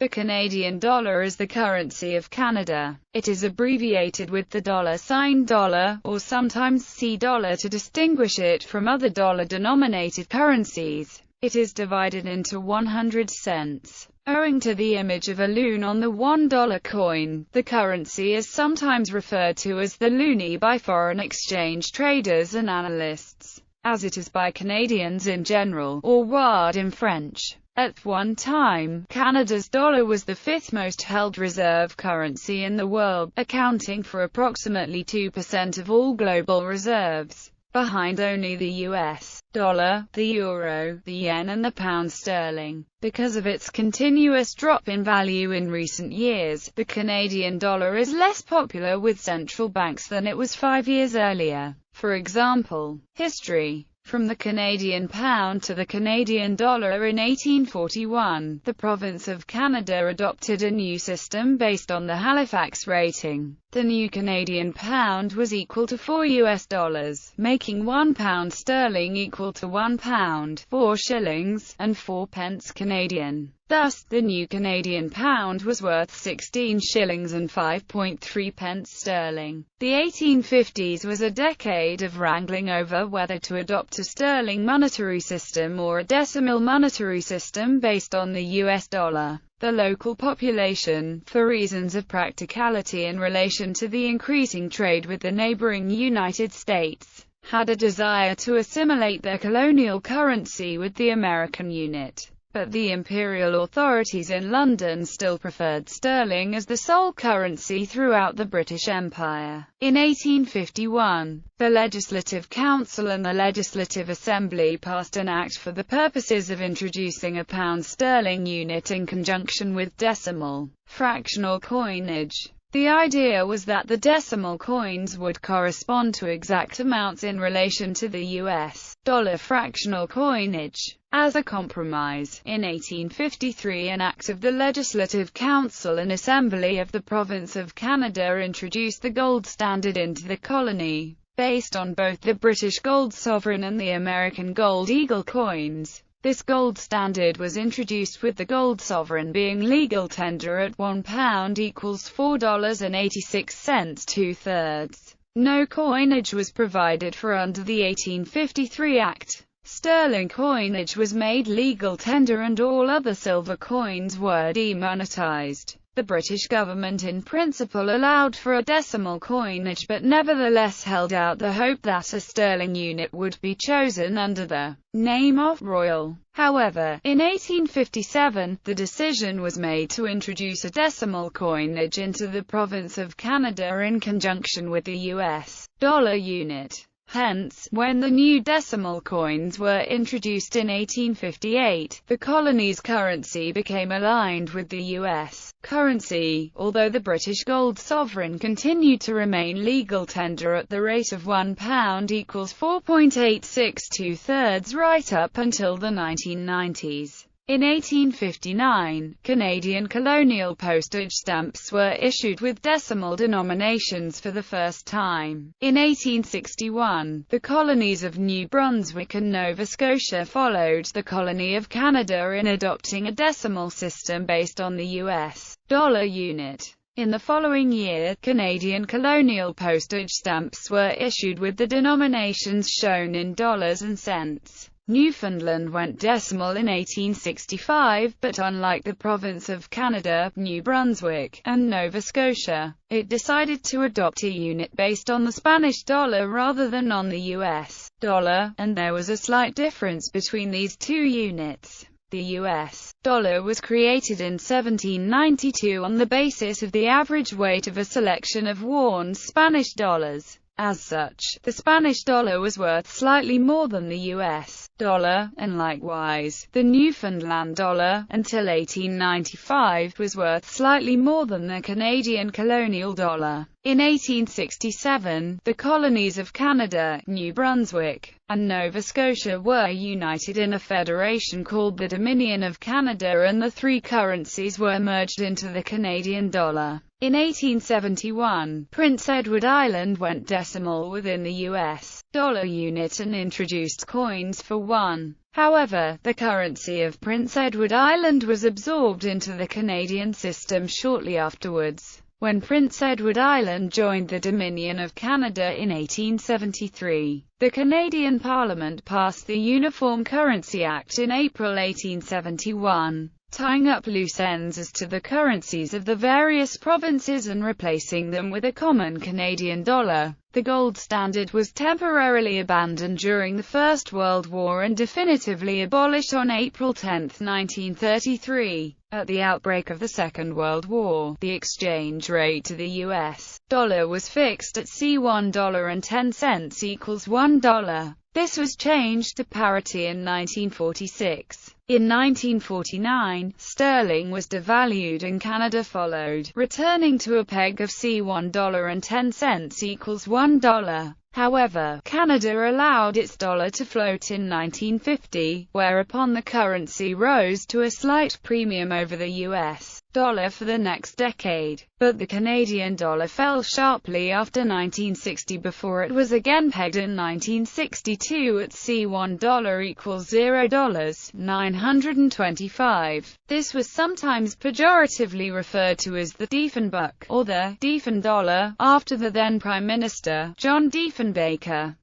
The Canadian dollar is the currency of Canada. It is abbreviated with the $, or sometimes $C, to distinguish it from other dollar-denominated currencies. It is divided into 100 cents. Owing to the image of a loon on the $1 coin, the currency is sometimes referred to as the loonie by foreign exchange traders and analysts, as it is by Canadians in general, or wad in French. At one time, Canada's dollar was the fifth most held reserve currency in the world, accounting for approximately 2% of all global reserves, behind only the US dollar, the euro, the yen and the pound sterling. Because of its continuous drop in value in recent years, the Canadian dollar is less popular with central banks than it was 5 years earlier. For example, history. From the Canadian pound to the Canadian dollar in 1841, the province of Canada adopted a new system based on the Halifax rating. The new Canadian pound was equal to $4, making £1 sterling equal to £1, 4 shillings, and 4 pence Canadian. Thus, the new Canadian pound was worth 16 shillings and 5.3 pence sterling. The 1850s was a decade of wrangling over whether to adopt a sterling monetary system or a decimal monetary system based on the US dollar. The local population, for reasons of practicality in relation to the increasing trade with the neighboring United States, had a desire to assimilate their colonial currency with the American unit. But the imperial authorities in London still preferred sterling as the sole currency throughout the British Empire. In 1851, the Legislative Council and the Legislative Assembly passed an act for the purposes of introducing a pound sterling unit in conjunction with decimal, fractional coinage. The idea was that the decimal coins would correspond to exact amounts in relation to the US dollar fractional coinage. As a compromise, in 1853 an act of the Legislative Council and Assembly of the Province of Canada introduced the gold standard into the colony, based on both the British gold sovereign and the American gold eagle coins. This gold standard was introduced with the gold sovereign being legal tender at £1 equals $4.86 2/3. No coinage was provided for under the 1853 Act. Sterling coinage was made legal tender and all other silver coins were demonetized. The British government in principle allowed for a decimal coinage but nevertheless held out the hope that a sterling unit would be chosen under the name of Royal. However, in 1857, the decision was made to introduce a decimal coinage into the province of Canada in conjunction with the US dollar unit. Hence, when the new decimal coins were introduced in 1858, the colony's currency became aligned with the US currency, although the British gold sovereign continued to remain legal tender at the rate of £1 equals 4.86 2/3 right up until the 1990s. In 1859, Canadian colonial postage stamps were issued with decimal denominations for the first time. In 1861, the colonies of New Brunswick and Nova Scotia followed the colony of Canada in adopting a decimal system based on the US dollar unit. In the following year, Canadian colonial postage stamps were issued with the denominations shown in dollars and cents. Newfoundland went decimal in 1865, but unlike the province of Canada, New Brunswick, and Nova Scotia, it decided to adopt a unit based on the Spanish dollar rather than on the US dollar, and there was a slight difference between these two units. The US dollar was created in 1792 on the basis of the average weight of a selection of worn Spanish dollars. As such, the Spanish dollar was worth slightly more than the US dollar, and likewise, the Newfoundland dollar, until 1895, was worth slightly more than the Canadian colonial dollar. In 1867, the colonies of Canada, New Brunswick, and Nova Scotia were united in a federation called the Dominion of Canada, and the three currencies were merged into the Canadian dollar. In 1871, Prince Edward Island went decimal within the US dollar unit and introduced coins for £1. However, the currency of Prince Edward Island was absorbed into the Canadian system shortly afterwards, when Prince Edward Island joined the Dominion of Canada in 1873. The Canadian Parliament passed the Uniform Currency Act in April 1871, tying up loose ends as to the currencies of the various provinces and replacing them with a common Canadian dollar. The gold standard was temporarily abandoned during the First World War and definitively abolished on April 10, 1933. At the outbreak of the Second World War, the exchange rate to the U.S. dollar was fixed at $1.10 equals $1. This was changed to parity in 1946. In 1949, sterling was devalued and Canada followed, returning to a peg of $1.10 equals $1. However, Canada allowed its dollar to float in 1950, whereupon the currency rose to a slight premium over the U.S. dollar for the next decade, but the Canadian dollar fell sharply after 1960 before it was again pegged in 1962 at $1 equals $0.925. This was sometimes pejoratively referred to as the Diefenbuck, or the Diefendollar, after the then Prime Minister, John Diefenbaker.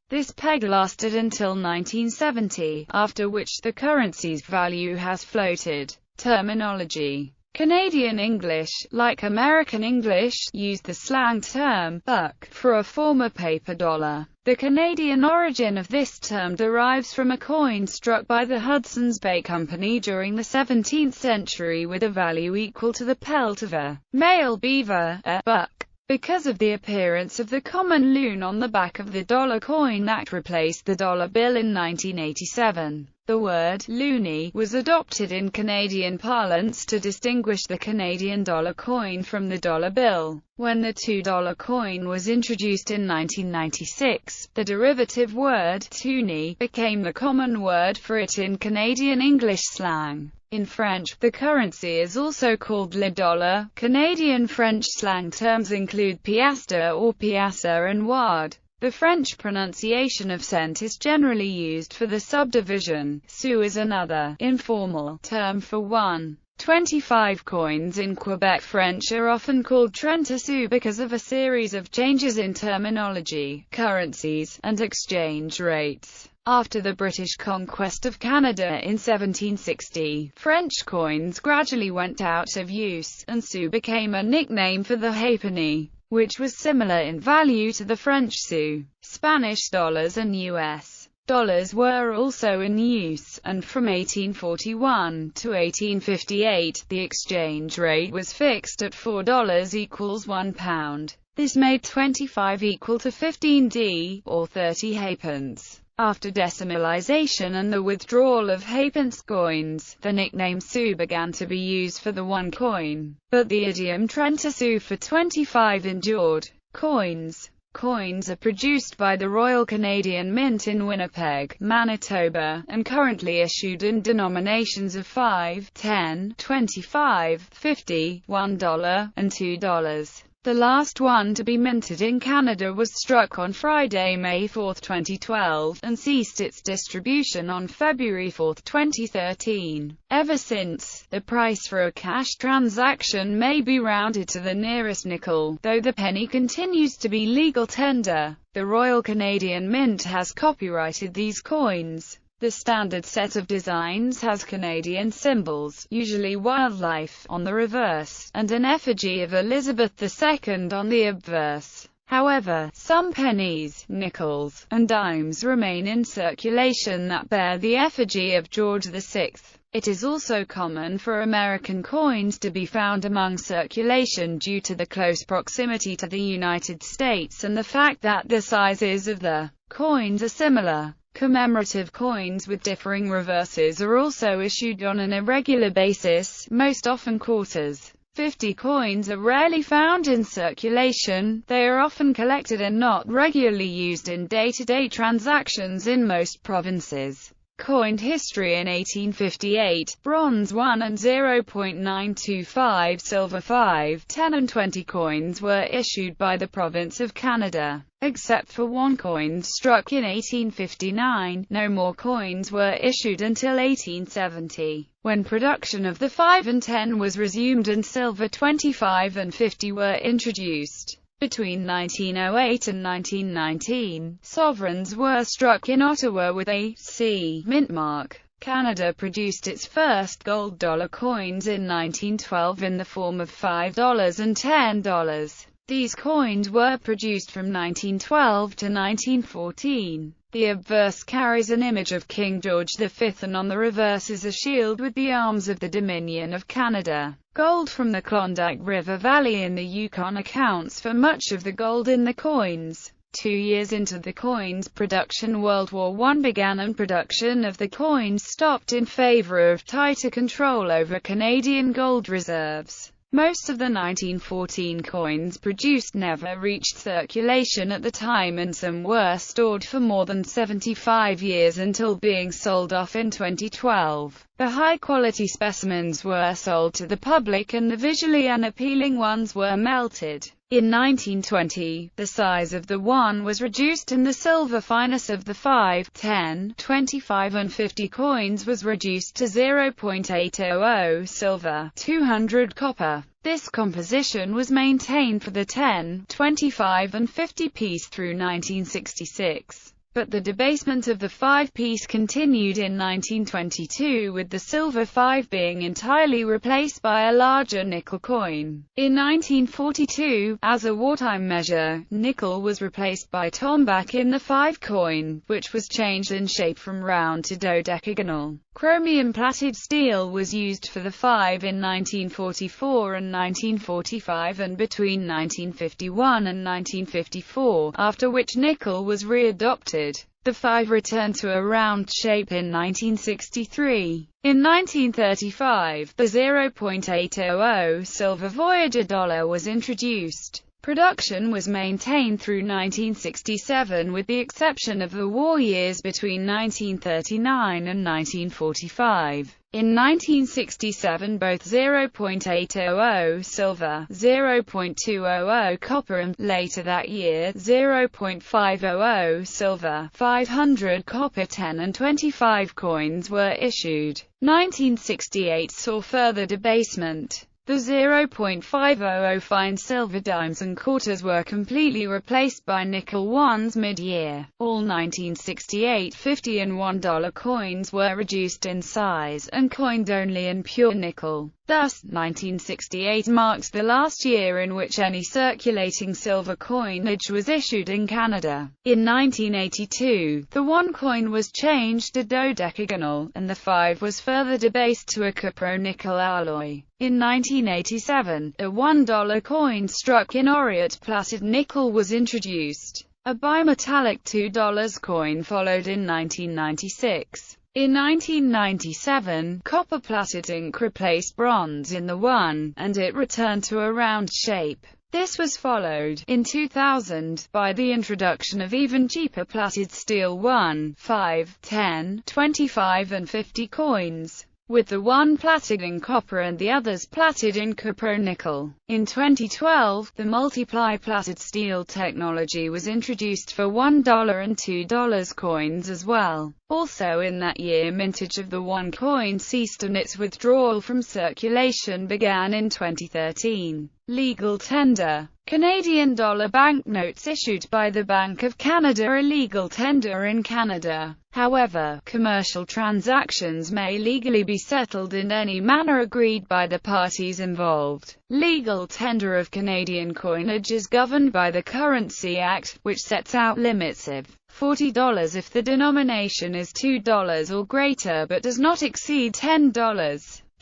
This peg lasted until 1970, after which the currency's value has floated. Terminology. Canadian English, like American English, used the slang term buck for a former paper dollar. The Canadian origin of this term derives from a coin struck by the Hudson's Bay Company during the 17th century with a value equal to the pelt of a male beaver, a buck. Because of the appearance of the common loon on the back of the dollar coin that replaced the dollar bill in 1987, the word "loonie" was adopted in Canadian parlance to distinguish the Canadian dollar coin from the dollar bill. When the $2 coin was introduced in 1996, the derivative word "toonie" became the common word for it in Canadian English slang. In French, the currency is also called le dollar. Canadian French slang terms include piastre or piastre and wad. The French pronunciation of cent is generally used for the subdivision. Sou is another, informal, term for 1.25 coins in Quebec. French are often called trente-sous because of a series of changes in terminology, currencies, and exchange rates. After the British conquest of Canada in 1760, French coins gradually went out of use, and sou became a nickname for the halfpenny, which was similar in value to the French sou. Spanish dollars and U.S. dollars were also in use, and from 1841 to 1858, the exchange rate was fixed at $4 equals £1. This made 25 equal to 15d, or 30 halfpence. After decimalization and the withdrawal of halfpence coins, the nickname sou began to be used for the 1 coin, but the idiom trente-sous for 25 endured. Coins. Coins are produced by the Royal Canadian Mint in Winnipeg, Manitoba, and currently issued in denominations of 5, 10, 25, 50, $1, and $2. The last one to be minted in Canada was struck on Friday, May 4, 2012, and ceased its distribution on February 4, 2013. Ever since, the price for a cash transaction may be rounded to the nearest nickel, though the penny continues to be legal tender. The Royal Canadian Mint has copyrighted these coins. The standard set of designs has Canadian symbols, usually wildlife, on the reverse, and an effigy of Elizabeth II on the obverse. However, some pennies, nickels, and dimes remain in circulation that bear the effigy of George VI. It is also common for American coins to be found among circulation due to the close proximity to the United States and the fact that the sizes of the coins are similar. Commemorative coins with differing reverses are also issued on an irregular basis, most often quarters. 50 coins are rarely found in circulation. They are often collected and not regularly used in day-to-day transactions in most provinces. Coined history in 1858, bronze 1 and 0.925, silver 5, 10 and 20 coins were issued by the province of Canada. Except for one coin struck in 1859, no more coins were issued until 1870, when production of the 5 and 10 was resumed and silver 25 and 50 were introduced. Between 1908 and 1919, sovereigns were struck in Ottawa with a C mint mark. Canada produced its first gold dollar coins in 1912 in the form of $5 and $10. These coins were produced from 1912 to 1914. The obverse carries an image of King George V and on the reverse is a shield with the arms of the Dominion of Canada. Gold from the Klondike River Valley in the Yukon accounts for much of the gold in the coins. 2 years into the coins' production, World War I began and production of the coins stopped in favor of tighter control over Canadian gold reserves. Most of the 1914 coins produced never reached circulation at the time, and some were stored for more than 75 years until being sold off in 2012. The high-quality specimens were sold to the public and the visually unappealing ones were melted. In 1920, the size of the 1 was reduced and the silver fineness of the 5, 10, 25 and 50 coins was reduced to 0.800 silver, 200 copper. This composition was maintained for the 10, 25 and 50 piece through 1966. But the debasement of the 5-piece continued in 1922, with the silver 5 being entirely replaced by a larger nickel coin. In 1942, as a wartime measure, nickel was replaced by tombac in the 5 coin, which was changed in shape from round to dodecagonal. Chromium-plated steel was used for the 5 in 1944 and 1945 and between 1951 and 1954, after which nickel was readopted. The 5 returned to a round shape in 1963. In 1935, the 0.800 silver Voyager dollar was introduced. Production was maintained through 1967 with the exception of the war years between 1939 and 1945. In 1967 both 0.800 silver, 0.200 copper and, later that year, 0.500 silver, 500 copper 10 and 25 coins were issued. 1968 saw further debasement. The 0.500 fine silver dimes and quarters were completely replaced by nickel ones mid-year. All 1968 $50 and $1 coins were reduced in size and coined only in pure nickel. Thus, 1968 marks the last year in which any circulating silver coinage was issued in Canada. In 1982, the 1 coin was changed to dodecagonal, and the 5 was further debased to a cupro-nickel alloy. In 1987, a $1 coin struck in aureate-plated nickel was introduced. A bimetallic $2 coin followed in 1996. In 1997, copper-plated ink replaced bronze in the 1, and it returned to a round shape. This was followed, in 2000, by the introduction of even cheaper plated steel 1, 5, 10, 25 and 50 coins, with the 1 platted in copper and the others platted in cupro-nickel. In 2012, the multiply platted steel technology was introduced for $1 and $2 coins as well. Also in that year, mintage of the 1 coin ceased and its withdrawal from circulation began in 2013. Legal tender. Canadian dollar banknotes issued by the Bank of Canada are legal tender in Canada. However, commercial transactions may legally be settled in any manner agreed by the parties involved. Legal tender of Canadian coinage is governed by the Currency Act, which sets out limits of $40 if the denomination is $2 or greater but does not exceed $10,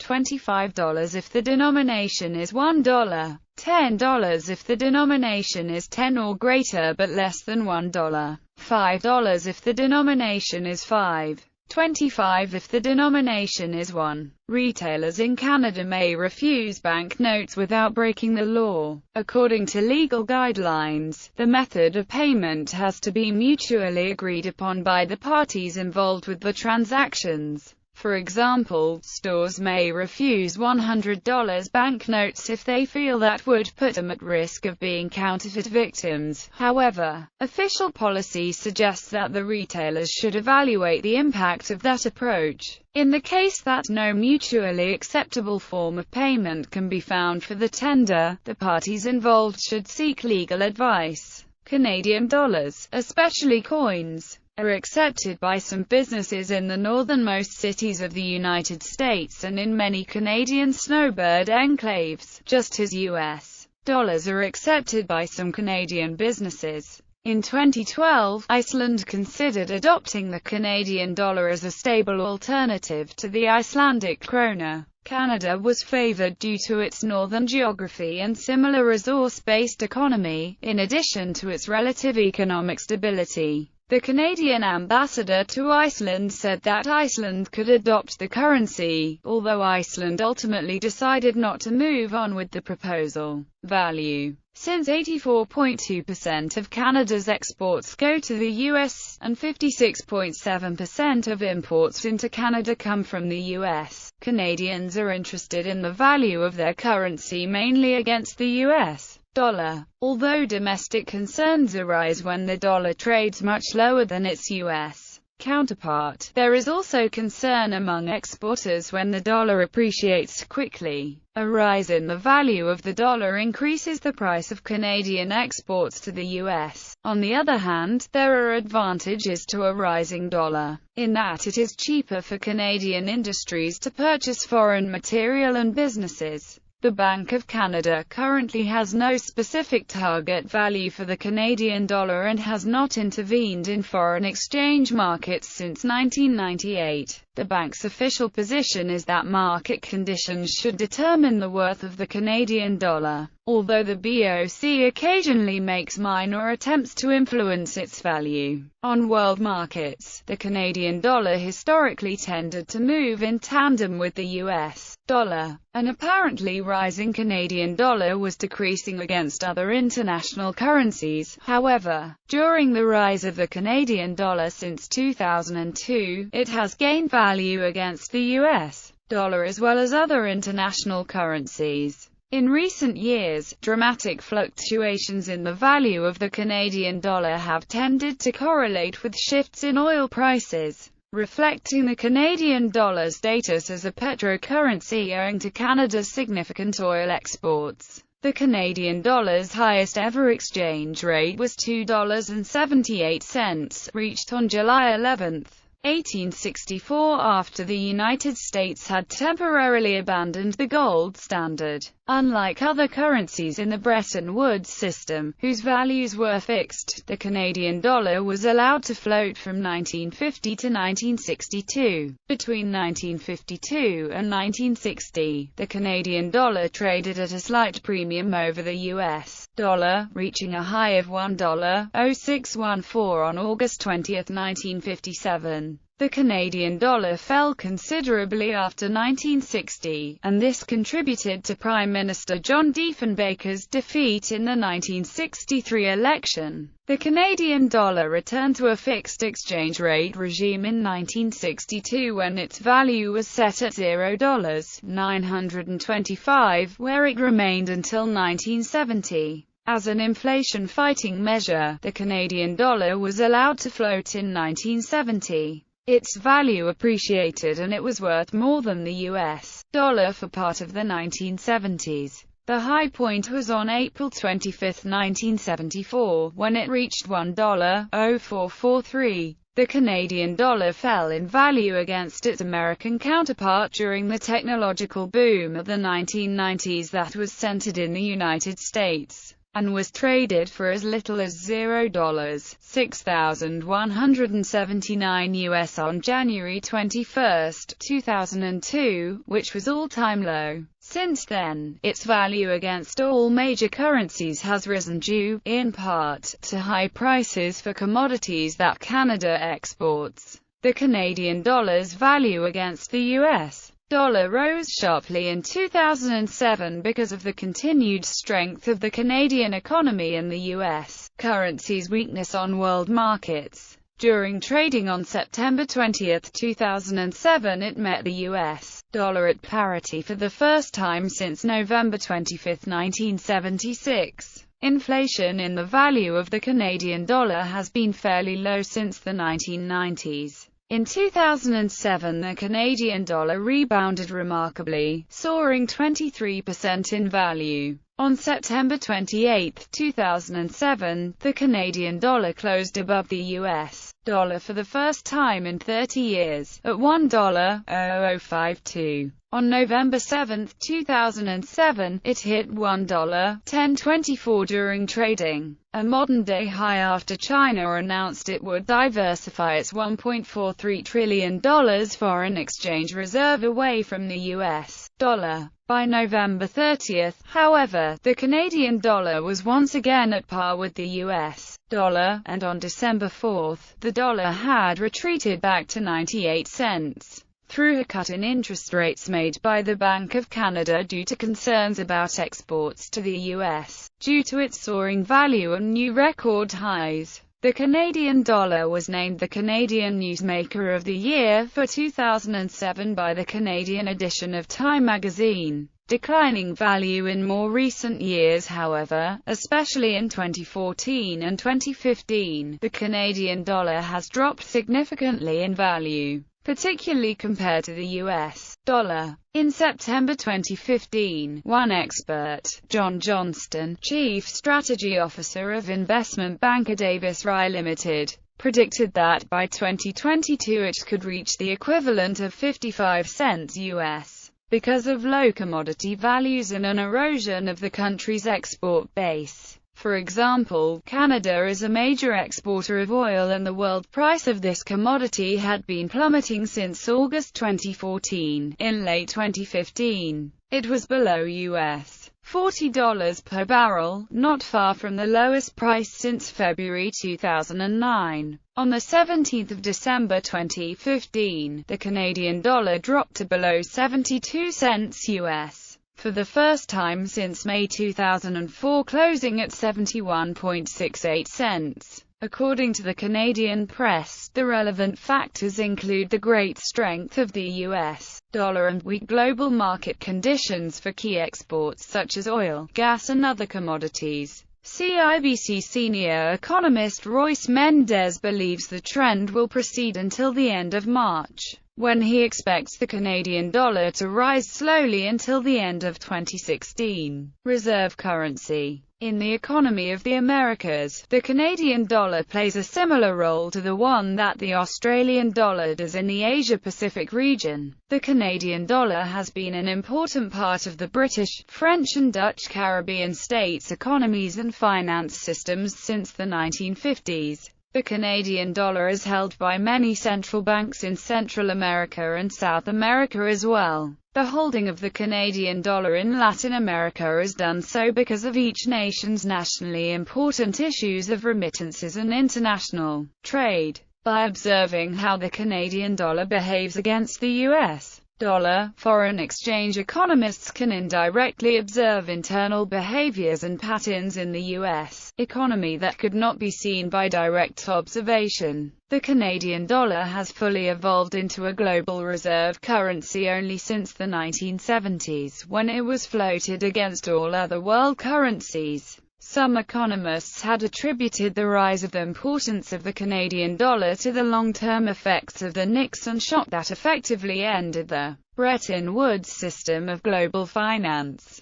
$25 if the denomination is $1, $10 if the denomination is 10 or greater but less than $1, $5 if the denomination is $5, 25. If the denomination is 1, retailers in Canada may refuse banknotes without breaking the law. According to legal guidelines, the method of payment has to be mutually agreed upon by the parties involved with the transactions. For example, stores may refuse $100 banknotes if they feel that would put them at risk of being counterfeit victims. However, official policy suggests that the retailers should evaluate the impact of that approach. In the case that no mutually acceptable form of payment can be found for the tender, the parties involved should seek legal advice. Canadian dollars, especially coins, are accepted by some businesses in the northernmost cities of the United States and in many Canadian snowbird enclaves, just as U.S. dollars are accepted by some Canadian businesses. In 2012, Iceland considered adopting the Canadian dollar as a stable alternative to the Icelandic krona. Canada was favored due to its northern geography and similar resource-based economy, in addition to its relative economic stability. The Canadian ambassador to Iceland said that Iceland could adopt the currency, although Iceland ultimately decided not to move on with the proposal. Value. Since 84.2% of Canada's exports go to the U.S., and 56.7% of imports into Canada come from the U.S., Canadians are interested in the value of their currency mainly against the U.S. dollar. Although domestic concerns arise when the dollar trades much lower than its U.S. counterpart, there is also concern among exporters when the dollar appreciates quickly. A rise in the value of the dollar increases the price of Canadian exports to the U.S. On the other hand, there are advantages to a rising dollar, in that it is cheaper for Canadian industries to purchase foreign material and businesses. The Bank of Canada currently has no specific target value for the Canadian dollar and has not intervened in foreign exchange markets since 1998. The bank's official position is that market conditions should determine the worth of the Canadian dollar, although the BOC occasionally makes minor attempts to influence its value. On world markets, the Canadian dollar historically tended to move in tandem with the US dollar. An apparently rising Canadian dollar was decreasing against other international currencies. However, during the rise of the Canadian dollar since 2002, it has gained value against the US dollar as well as other international currencies. In recent years, dramatic fluctuations in the value of the Canadian dollar have tended to correlate with shifts in oil prices, reflecting the Canadian dollar's status as a petrocurrency owing to Canada's significant oil exports. The Canadian dollar's highest ever exchange rate was $2.78, reached on July 11, 1864, after the United States had temporarily abandoned the gold standard. Unlike other currencies in the Bretton Woods system, whose values were fixed, the Canadian dollar was allowed to float from 1950 to 1962. Between 1952 and 1960, the Canadian dollar traded at a slight premium over the US dollar, reaching a high of $1.0614 on August 20, 1957. The Canadian dollar fell considerably after 1960, and this contributed to Prime Minister John Diefenbaker's defeat in the 1963 election. The Canadian dollar returned to a fixed exchange rate regime in 1962 when its value was set at $0.925, where it remained until 1970. As an inflation-fighting measure, the Canadian dollar was allowed to float in 1970. Its value appreciated and it was worth more than the US dollar for part of the 1970s. The high point was on April 25, 1974, when it reached $1.0443. The Canadian dollar fell in value against its American counterpart during the technological boom of the 1990s that was centered in the United States, and was traded for as little as $0.6179 US on January 21, 2002, which was all-time low. Since then, its value against all major currencies has risen due, in part, to high prices for commodities that Canada exports. The Canadian dollar's value against the US dollar rose sharply in 2007 because of the continued strength of the Canadian economy and the US currency's weakness on world markets. During trading on September 20, 2007, it met the US dollar at parity for the first time since November 25, 1976. Inflation in the value of the Canadian dollar has been fairly low since the 1990s. In 2007, the Canadian dollar rebounded remarkably, soaring 23% in value. On September 28, 2007, the Canadian dollar closed above the US dollar for the first time in 30 years, at $1.0052. On November 7, 2007, it hit $1.1024 during trading, a modern-day high after China announced it would diversify its $1.43 trillion foreign exchange reserve away from the US dollar. By November 30, however, the Canadian dollar was once again at par with the US dollar, and on December 4, the dollar had retreated back to 98 cents. Through a cut in interest rates made by the Bank of Canada due to concerns about exports to the US, due to its soaring value and new record highs. The Canadian dollar was named the Canadian Newsmaker of the Year for 2007 by the Canadian edition of Time magazine. Declining value in more recent years, however, especially in 2014 and 2015, the Canadian dollar has dropped significantly in value, particularly compared to the US dollar. In September 2015, one expert, John Johnston, Chief Strategy Officer of investment banker Davis Rye Limited, predicted that by 2022 it could reach the equivalent of 55 cents US. Because of low commodity values and an erosion of the country's export base. For example, Canada is a major exporter of oil and the world price of this commodity had been plummeting since August 2014. In late 2015, it was below US $40 per barrel, not far from the lowest price since February 2009. On the 17th of December 2015, the Canadian dollar dropped to below 72 cents US. For the first time since May 2004, closing at 71.68 cents. According to the Canadian press, the relevant factors include the great strength of the US dollar and weak global market conditions for key exports such as oil, gas and other commodities. CIBC senior economist Royce Mendez believes the trend will proceed until the end of March, when he expects the Canadian dollar to rise slowly until the end of 2016. Reserve currency. In the economy of the Americas, the Canadian dollar plays a similar role to the one that the Australian dollar does in the Asia-Pacific region. The Canadian dollar has been an important part of the British, French and Dutch Caribbean states' economies and finance systems since the 1950s. The Canadian dollar is held by many central banks in Central America and South America as well. The holding of the Canadian dollar in Latin America is done so because of each nation's nationally important issues of remittances and international trade. By observing how the Canadian dollar behaves against the US dollar, foreign exchange economists can indirectly observe internal behaviors and patterns in the US economy that could not be seen by direct observation. The Canadian dollar has fully evolved into a global reserve currency only since the 1970s, when it was floated against all other world currencies. Some economists had attributed the rise of the importance of the Canadian dollar to the long-term effects of the Nixon shock that effectively ended the Bretton Woods system of global finance.